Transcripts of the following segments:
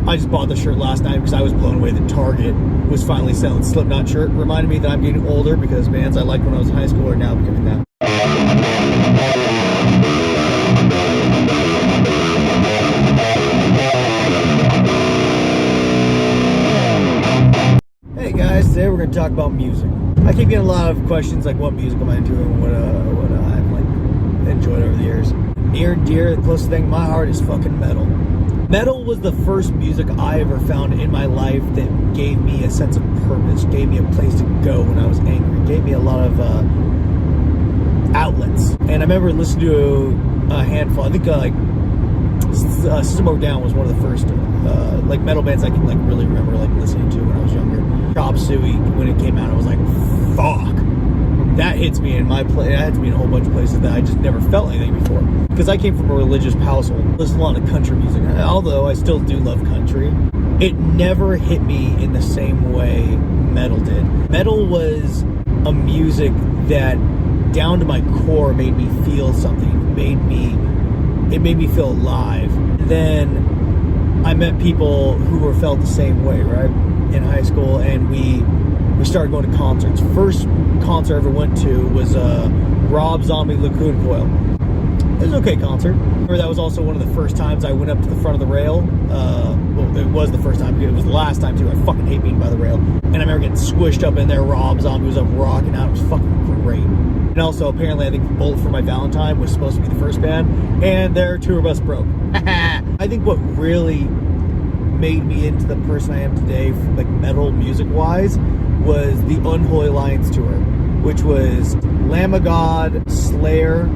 I just bought the shirt last night because I was blown away that Target was finally selling Slipknot shirt. Reminded me that I'm getting older because bands I liked when I was in high school are now becoming that. Hey guys, today we're going to talk about music. I keep getting a lot of questions like what music am I into and what I've like enjoyed over the years. Near and dear, the closest thing to my heart is fucking metal. Metal was the first music I ever found in my life that gave me a sense of purpose, gave me a place to go when I was angry, gave me a lot of outlets. And I remember listening to a handful, I think System of a Down was one of the first like metal bands I can like really remember like listening to when I was younger. Chop Suey, when it came out, I was like, fuck. That hits me in my play. That hits me in a whole bunch of places that I just never felt anything before. Because I came from a religious household, listened a lot of country music. Although I still do love country, it never hit me in the same way metal did. Metal was a music that, down to my core, made me feel something. It made me feel alive. And then I met people who felt the same way, right? In high school, and we started going to concerts. First concert I ever went to was Rob Zombie Liquid Coil. It was an okay concert. I remember that was also one of the first times I went up to the front of the rail. Well, it was the first time. It was the last time too. I fucking hate being by the rail. And I remember getting squished up in there. Rob Zombie was up rocking out. It was fucking great. And also, apparently, I think Bullet for My Valentine was supposed to be the first band, and their tour bus broke. I think what really made me into the person I am today, like metal music-wise, was the Unholy Alliance tour, which was Lamb of God, Slayer,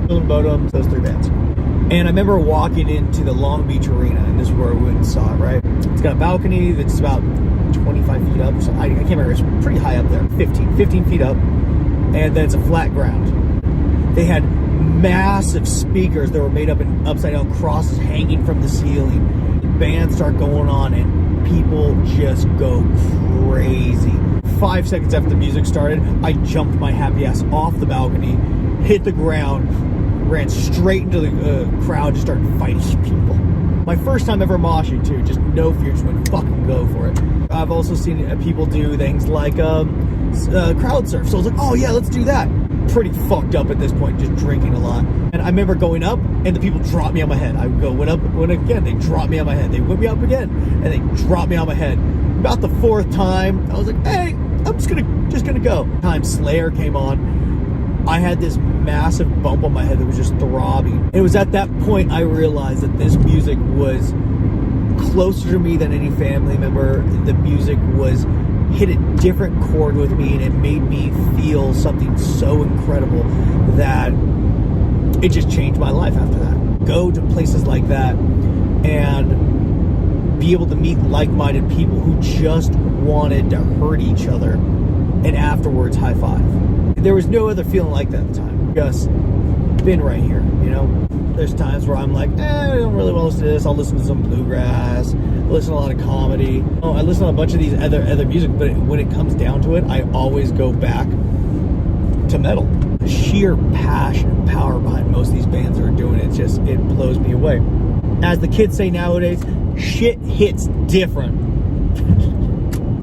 Children of Bodom, those three bands. And I remember walking into the Long Beach Arena, and this is where we went and saw it, right? It's got a balcony that's about 25 feet up, so I can't remember, it's pretty high up there, 15 feet up, and then it's a flat ground. They had massive speakers that were made up in upside-down crosses hanging from the ceiling. Bands start going on, and people just go crazy. 5 seconds after the music started, I jumped my happy ass off the balcony, hit the ground, ran straight into the crowd, just started fighting people. My first time ever moshing too, just no fear, just went fucking go for it. I've also seen people do things like crowd surf, so I was like, oh yeah, let's do that. Pretty fucked up at this point, just drinking a lot. And I remember going up, and the people dropped me on my head. I would go, went again, they dropped me on my head. They whipped me up again, and they dropped me on my head. About the fourth time, I was like, hey, I'm just gonna go. Time Slayer came on, I had this massive bump on my head that was just throbbing. It was at that point I realized that this music was closer to me than any family member. The music hit a different chord with me, and it made me feel something so incredible that it just changed my life after that. Go to places like that and be able to meet like-minded people who just wanted to hurt each other, and afterwards high five. There was no other feeling like that at the time. Just been right here, you know? There's times where I'm like, I don't really want to listen to this. I'll listen to some bluegrass, listen to a lot of comedy. I listen to a bunch of these other music, but when it comes down to it, I always go back to metal. The sheer passion and power behind most of these bands that are doing it blows me away. As the kids say nowadays, shit hits different.